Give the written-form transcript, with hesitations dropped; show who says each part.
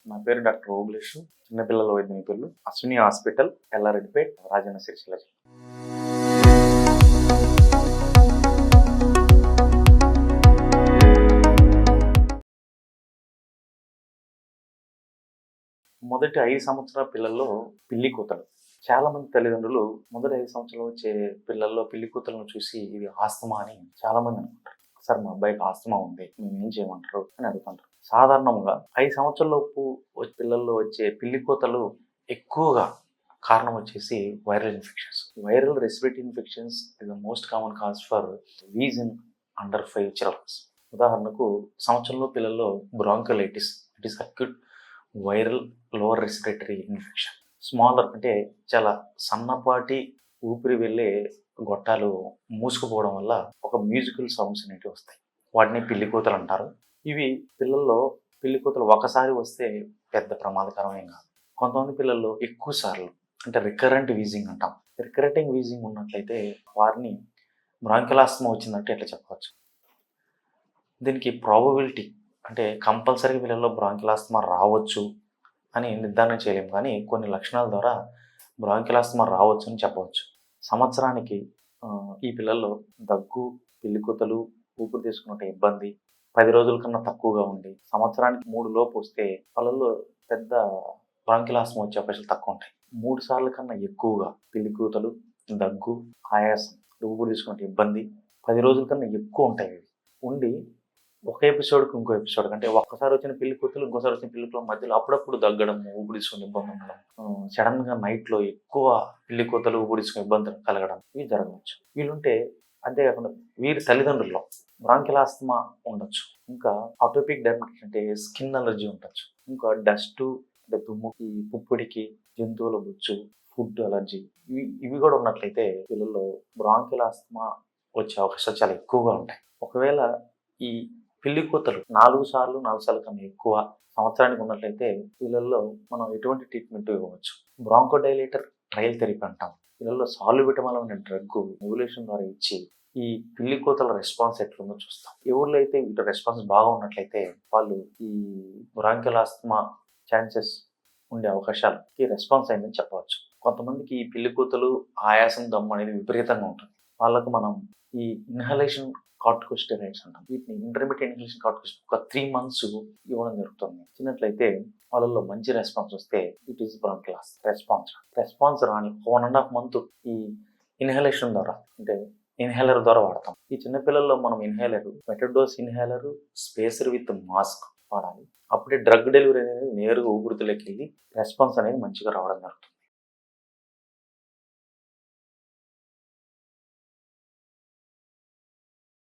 Speaker 1: నా పేరు డాక్టర్ ఓబులేష్. చిన్నపిల్లల వైద్య నిపుణులు, అశ్విని హాస్పిటల్, ఎల్లారెడ్డిపేట్, రాజన్న సిరిసిల్ల జిల్లా. మొదటి 5 సంవత్సరాల పిల్లల్లో పిల్లి కూతలు. చాలామంది తల్లిదండ్రులు మొదటి 5 సంవత్సరాలు వచ్చే పిల్లల్లో పిల్లి కూతలను చూసి ఇది ఆస్తమా అని చాలామంది అనుకుంటారు. సార్ మా అబ్బాయికి ఆస్తమా ఉంది, మేము ఏం చేయమంటారు అని అడుగుతుంటారు. సాధారణంగా 5 సంవత్సరాలలోపు పిల్లల్లో వచ్చే పిల్లి కూతలు ఎక్కువగా కారణం వచ్చేసి viral infections. Viral respiratory infections is the most common cause for wheezing under 5 childrens. ఉదాహరణకు సంవత్సరంలో పిల్లల్లో bronchiolitis, it is acute viral lower respiratory infection. Smaller అంటే చాలా సన్నపాటి ఊపిరి వెళ్ళే గొట్టాలు మూసుకుపోవడం వల్ల ఒక మ్యూజికల్ సౌండ్స్ అనేవి వస్తాయి. వాటిని పిల్లి కూతలు అంటారు. ఇవి పిల్లల్లో పిల్లి కూతలు ఒకసారి వస్తే పెద్ద ప్రమాదకరమేం కాదు. కొంతమంది పిల్లల్లో ఎక్కువ సార్లు అంటే రికరెంట్ వీజింగ్ అంటాం. రికరెంటింగ్ వీజింగ్ ఉన్నట్లయితే వారిని బ్రాంకియల్ ఆస్తమా వచ్చిందంటే ఎట్లా చెప్పవచ్చు. దీనికి ప్రాబబిలిటీ అంటే కంపల్సరీ పిల్లల్లో బ్రాంకియల్ ఆస్తమా రావచ్చు అని నిర్ధారణ చేయలేము, కానీ కొన్ని లక్షణాల ద్వారా బ్రాంకియల్ ఆస్తమా రావచ్చు అని చెప్పవచ్చు. సంవత్సరానికి ఈ పిల్లల్లో దగ్గు, పిల్లి కూతలు, ఊపిరి తీసుకున్నట్టు ఇబ్బంది 10 రోజుల కన్నా తక్కువగా ఉండి సంవత్సరానికి 3 లోపు వస్తే వాళ్ళల్లో పెద్ద బ్రాంకియల్ ఆస్తమా వచ్చే అవకాశాలు తక్కువ ఉంటాయి. 3 సార్లు కన్నా ఎక్కువగా పిల్లి కూతలు, దగ్గు, ఆయాసం, ఊపిరి తీసుకున్నట్టు ఇబ్బంది 10 రోజుల కన్నా ఎక్కువ ఉంటాయి. ఇవి ఉండి ఒక ఎపిసోడ్కి ఇంకో ఎపిసోడ్ అంటే ఒక్కసారి వచ్చిన పిల్లి కూతులు ఇంకోసారి వచ్చిన పిల్లి కూతుల మధ్యలో అప్పుడప్పుడు దగ్గడం, ఊపిరి తీసుకుని ఇబ్బంది ఉండడం, సడన్గా నైట్లో ఎక్కువ పిల్లి కూతలు, ఊపిరి తీసుకుని ఇబ్బందులు కలగడం ఇవి జరగవచ్చు. వీళ్ళుంటే అంతేకాకుండా వీరి తల్లిదండ్రుల్లో బ్రాంకియల్ ఆస్తమా ఉండొచ్చు. ఇంకా ఆటోపిక్ డెర్మటిస్ అంటే స్కిన్ అలర్జీ ఉండొచ్చు. ఇంకా డస్ట్ అంటే దుమ్ముకి, పుప్పొడికి, జంతువుల బొచ్చు, ఫుడ్ అలర్జీ ఇవి కూడా ఉన్నట్లయితే పిల్లల్లో బ్రాంకియల్ ఆస్తమా వచ్చే అవకాశాలు చాలా ఎక్కువగా ఉంటాయి. ఒకవేళ ఈ పిల్లి కూతలు 4 సార్లు కన్నా ఎక్కువ సంవత్సరానికి ఉన్నట్లయితే పిల్లల్లో మనం ఎటువంటి ట్రీట్మెంట్ ఇవ్వవచ్చు. బ్రాంకోడైలేటర్ ట్రయల్ థెరపీ అంటాం. పిల్లల్లో సాల్యుబిటమాల్ అనే డ్రగ్ నెబులేషన్ ద్వారా ఇచ్చి ఈ పిల్లి కూతల రెస్పాన్స్ ఎట్లుందో చూస్తాం. ఎవరిలో అయితే వీటి రెస్పాన్స్ బాగా ఉన్నట్లయితే వాళ్ళు ఈ బ్రాంకియల్ ఆస్తమా ఛాన్సెస్ ఉండే అవకాశాలకి రెస్పాన్స్ అయిందని చెప్పవచ్చు. కొంతమందికి ఈ పిల్లి కూతలు, ఆయాసం, దమ్ము అనేది విపరీతంగా ఉంటుంది. వాళ్ళకు మనం ఈ ఇన్హలేషన్ కార్టికోస్టెరాయిడ్స్ అంటాం. వీటిని ఇంటర్మీడియట్ ఇన్హలేషన్ కార్టికోస్టెరాయిడ్స్ ఒక 3 months ఇవ్వడం జరుగుతుంది. ఇచ్చినట్లయితే వాళ్ళల్లో మంచి రెస్పాన్స్ వస్తే it is bronchial asthma. Response రాని 1.5 months ఈ ఇన్హలేషన్ ద్వారా అంటే ఇన్హేలర్ ద్వారా వాడతాం. ఈ చిన్నపిల్లల్లో మనం inhaler, metered dose inhaler, spacer with mask వాడాలి. అప్పుడే డ్రగ్ డెలివరీ అనేది నేరుగా ఊపిరితిత్తులోకి వెళ్ళి రెస్పాన్స్ అనేది మంచిగా రావడం జరుగుతుంది.